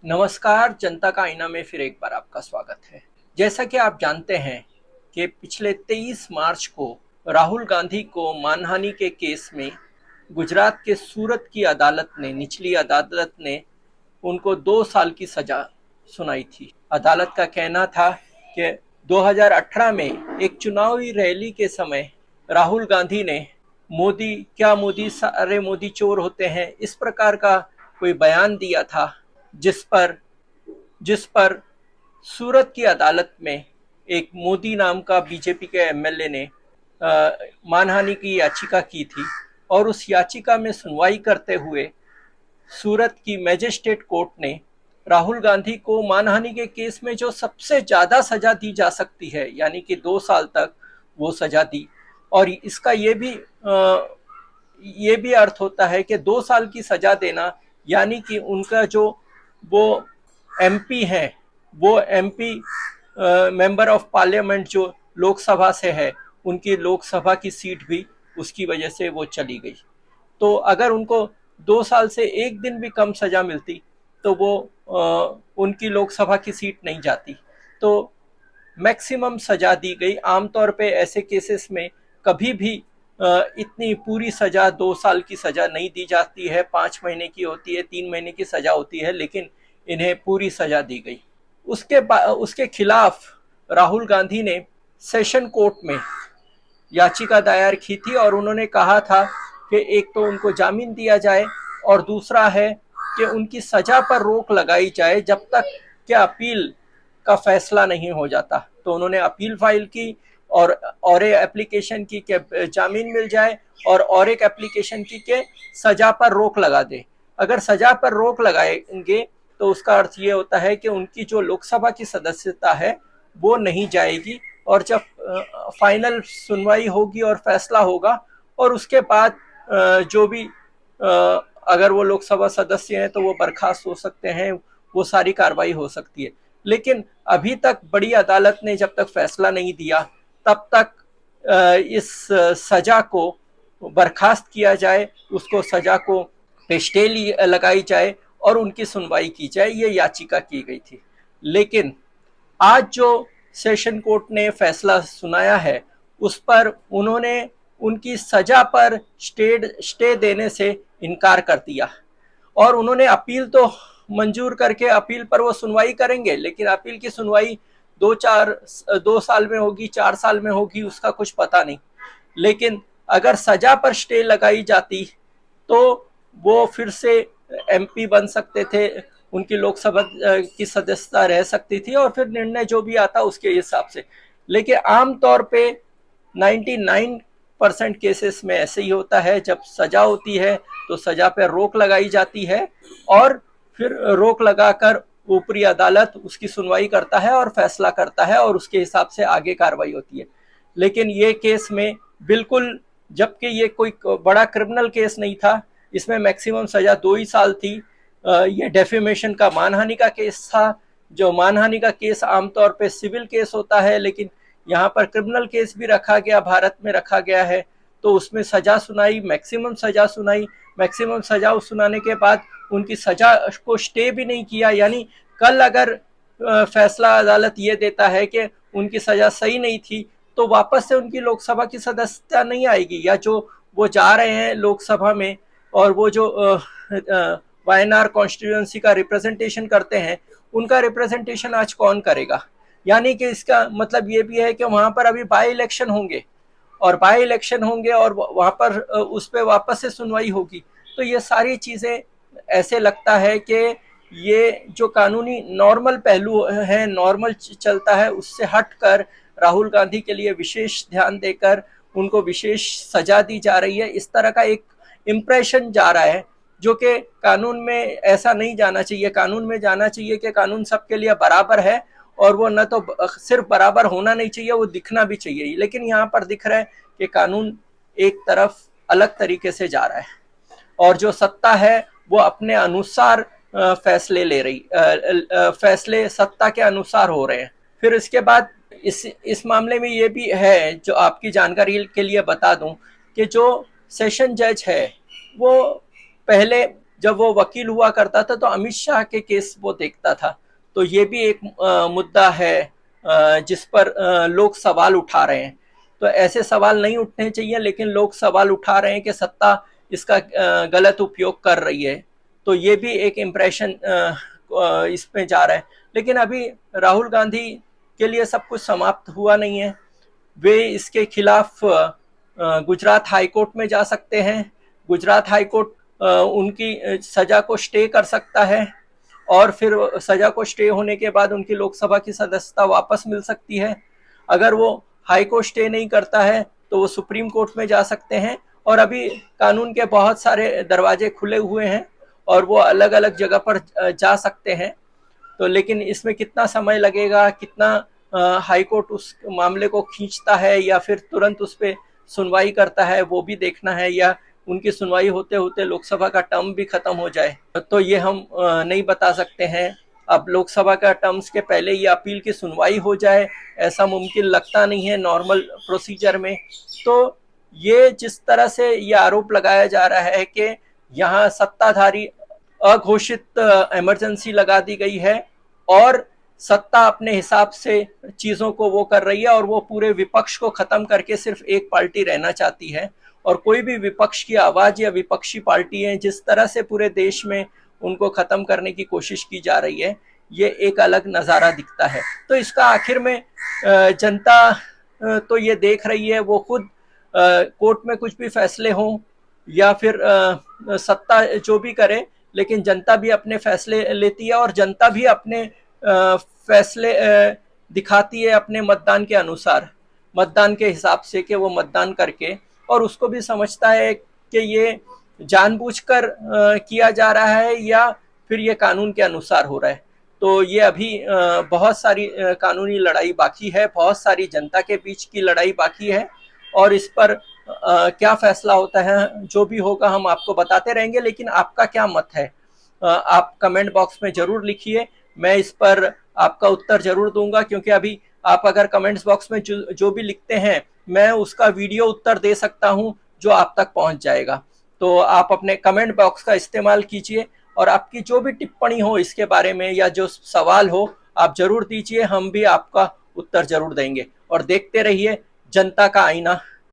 नमस्कार, जनता का आईना में फिर एक बार आपका स्वागत है। जैसा कि आप जानते हैं कि पिछले 23 मार्च को राहुल गांधी को मानहानि के केस में गुजरात के सूरत की अदालत ने, निचली अदालत ने उनको 2 साल की सजा सुनाई थी। अदालत का कहना था कि 2018 में एक चुनावी रैली के समय राहुल गांधी ने मोदी क्या मोदी सारे मोदी चोर होते हैं, इस प्रकार का कोई बयान दिया था, जिस पर जिस पर सूरत की अदालत में एक मोदी नाम का बीजेपी के एमएलए ने मानहानि की याचिका की थी और उस याचिका में सुनवाई करते हुए सूरत की मैजिस्ट्रेट कोर्ट ने राहुल गांधी को मानहानि के केस में जो सबसे ज्यादा सजा दी जा सकती है, यानी कि 2 साल तक, वो सजा दी। और इसका ये भी अर्थ होता है कि 2 साल की सजा देना, यानी कि उनका जो वो एमपी है, वो एमपी मेंबर ऑफ पार्लियामेंट जो लोकसभा से है, उनकी लोकसभा की सीट भी उसकी वजह से वो चली गई। तो अगर उनको 2 साल से एक दिन भी कम सजा मिलती तो वो उनकी लोकसभा की सीट नहीं जाती। तो मैक्सिमम सजा दी गई। आमतौर पे ऐसे केसेस में कभी भी इतनी पूरी सजा, 2 साल की सजा नहीं दी जाती है। 5 महीने की होती है, 3 महीने की सजा होती है, लेकिन इन्हें पूरी सजा दी गई। उसके खिलाफ राहुल गांधी ने सेशन कोर्ट में याचिका दायर की थी और उन्होंने कहा था कि एक तो उनको जामीन दिया जाए और दूसरा है कि उनकी सजा पर रोक लगाई जाए जब तक कि अपील का फैसला नहीं हो जाता। तो उन्होंने अपील फाइल की और एक एप्लीकेशन की कि जामीन मिल जाए और एक एप्लीकेशन की कि सजा पर रोक लगा दे। अगर सजा पर रोक लगाएंगे तो उसका अर्थ ये होता है कि उनकी जो लोकसभा की सदस्यता है वो नहीं जाएगी, और जब फाइनल सुनवाई होगी और फैसला होगा और उसके बाद जो भी अगर वो लोकसभा सदस्य हैं तो वो बर्खास्त हो सकते हैं, वो सारी कार्रवाई हो सकती है। लेकिन अभी तक बड़ी अदालत ने जब तक फैसला नहीं दिया तब तक इस सजा को बर्खास्त किया जाए, उसको सजा को पे स्टे लगाई जाए और उनकी सुनवाई की जाए, ये याचिका की गई थी। लेकिन आज जो सेशन कोर्ट ने फैसला सुनाया है उस पर उन्होंने उनकी सजा पर स्टे देने से इनकार कर दिया और उन्होंने अपील तो मंजूर करके अपील पर वो सुनवाई करेंगे, लेकिन अपील की सुनवाई 2 साल में होगी, 4 साल में होगी, उसका कुछ पता नहीं। लेकिन अगर सजा पर स्टे लगाई जाती तो वो फिर से एमपी बन सकते थे, उनकी लोकसभा की सदस्यता रह सकती थी और फिर निर्णय जो भी आता उसके हिसाब से। लेकिन आमतौर पे 99% केसेस में ऐसे ही होता है, जब सजा होती है तो सजा पर रोक लगाई जाती है और फिर रोक लगाकर ऊपरी अदालत उसकी सुनवाई करता है और फैसला करता है और उसके हिसाब से आगे कार्रवाई होती है। लेकिन ये केस में बिल्कुल, जबकि ये कोई बड़ा क्रिमिनल केस नहीं था, इसमें मैक्सिमम सजा 2 ही साल थी। ये डेफेमेशन का, मानहानि का केस था। जो मानहानि का केस आमतौर पे सिविल केस होता है, लेकिन यहाँ पर क्रिमिनल केस भी रखा गया, भारत में रखा गया है। तो उसमें सजा सुनाई, मैक्सिमम सजा सुनाई। मैक्सिमम सजा सुनाने के बाद उनकी सजा को स्टे भी नहीं किया, यानी कल अगर फैसला अदालत ये देता है कि उनकी सजा सही नहीं थी तो वापस से उनकी लोकसभा की सदस्यता नहीं आएगी, या जो वो जा रहे हैं लोकसभा में और वो जो वायनाड कॉन्स्टिट्यूएंसी का रिप्रेजेंटेशन करते हैं, उनका रिप्रेजेंटेशन आज कौन करेगा। यानी कि इसका मतलब ये भी है कि वहां पर अभी बाई इलेक्शन होंगे और वहां पर उस पर वापस से सुनवाई होगी। तो ये सारी चीजें, ऐसे लगता है कि ये जो कानूनी नॉर्मल पहलू है, नॉर्मल चलता है, उससे हटकर राहुल गांधी के लिए विशेष ध्यान देकर उनको विशेष सजा दी जा रही है। इस तरह का एक इम्प्रेशन जा रहा है, जो कि कानून में ऐसा नहीं जाना चाहिए। कानून में जाना चाहिए कि कानून सबके लिए बराबर है और वो न तो सिर्फ बराबर होना नहीं चाहिए, वो दिखना भी चाहिए। लेकिन यहाँ पर दिख रहा है कि कानून एक तरफ अलग तरीके से जा रहा है और जो सत्ता है वो अपने अनुसार फैसले ले रही, फैसले सत्ता के अनुसार हो रहे हैं। फिर इसके बाद इस मामले में ये भी है, जो आपकी जानकारी के लिए बता दूं, कि जो सेशन जज है वो पहले जब वो वकील हुआ करता था तो अमित शाह के केस वो देखता था। तो ये भी एक मुद्दा है जिस पर लोग सवाल उठा रहे हैं। तो ऐसे सवाल नहीं उठने चाहिए, लेकिन लोग सवाल उठा रहे हैं कि सत्ता इसका गलत उपयोग कर रही है। तो ये भी एक इम्प्रेशन इसमें जा रहा है। लेकिन अभी राहुल गांधी के लिए सब कुछ समाप्त हुआ नहीं है। वे इसके खिलाफ गुजरात हाई कोर्ट में जा सकते हैं। गुजरात हाई कोर्ट उनकी सजा को स्टे कर सकता है और फिर सजा को स्टे होने के बाद उनकी लोकसभा की सदस्यता वापस मिल सकती है। अगर वो हाई कोर्ट स्टे नहीं करता है तो वो सुप्रीम कोर्ट में जा सकते हैं। और अभी कानून के बहुत सारे दरवाजे खुले हुए हैं और वो अलग अलग जगह पर जा सकते हैं। तो लेकिन इसमें कितना समय लगेगा, कितना हाई कोर्ट उस मामले को खींचता है या फिर तुरंत उस पर सुनवाई करता है, वो भी देखना है, या उनकी सुनवाई होते होते लोकसभा का टर्म भी खत्म हो जाए, तो ये हम नहीं बता सकते हैं। अब लोकसभा का टर्म्स के पहले ये अपील की सुनवाई हो जाए, ऐसा मुमकिन लगता नहीं है नॉर्मल प्रोसीजर में। तो ये जिस तरह से ये आरोप लगाया जा रहा है कि यहाँ सत्ताधारी अघोषित इमरजेंसी लगा दी गई है और सत्ता अपने हिसाब से चीजों को वो कर रही है और वो पूरे विपक्ष को खत्म करके सिर्फ एक पार्टी रहना चाहती है। और कोई भी विपक्ष की आवाज या विपक्षी पार्टी है, जिस तरह से पूरे देश में उनको खत्म करने की कोशिश की जा रही है, ये एक अलग नजारा दिखता है। तो इसका आखिर में जनता तो ये देख रही है, वो खुद कोर्ट में कुछ भी फैसले हों या फिर सत्ता जो भी करे, लेकिन जनता भी अपने फैसले लेती है और जनता भी अपने फैसले दिखाती है अपने मतदान के अनुसार, मतदान के हिसाब से कि वो मतदान करके, और उसको भी समझता है कि ये जानबूझकर किया जा रहा है या फिर ये कानून के अनुसार हो रहा है। तो ये अभी बहुत सारी कानूनी लड़ाई बाकी है, बहुत सारी जनता के बीच की लड़ाई बाकी है और इस पर क्या फैसला होता है, जो भी होगा हम आपको बताते रहेंगे। लेकिन आपका क्या मत है, आप कमेंट बॉक्स में जरूर लिखिए। मैं इस पर आपका उत्तर जरूर दूंगा, क्योंकि अभी आप अगर कमेंट्स बॉक्स में जो भी लिखते हैं, मैं उसका वीडियो उत्तर दे सकता हूं जो आप तक पहुंच जाएगा। तो आप अपने कमेंट बॉक्स का इस्तेमाल कीजिए और आपकी जो भी टिप्पणी हो इसके बारे में या जो सवाल हो आप जरूर दीजिए, हम भी आपका उत्तर जरूर देंगे। और देखते रहिए जनता का आईना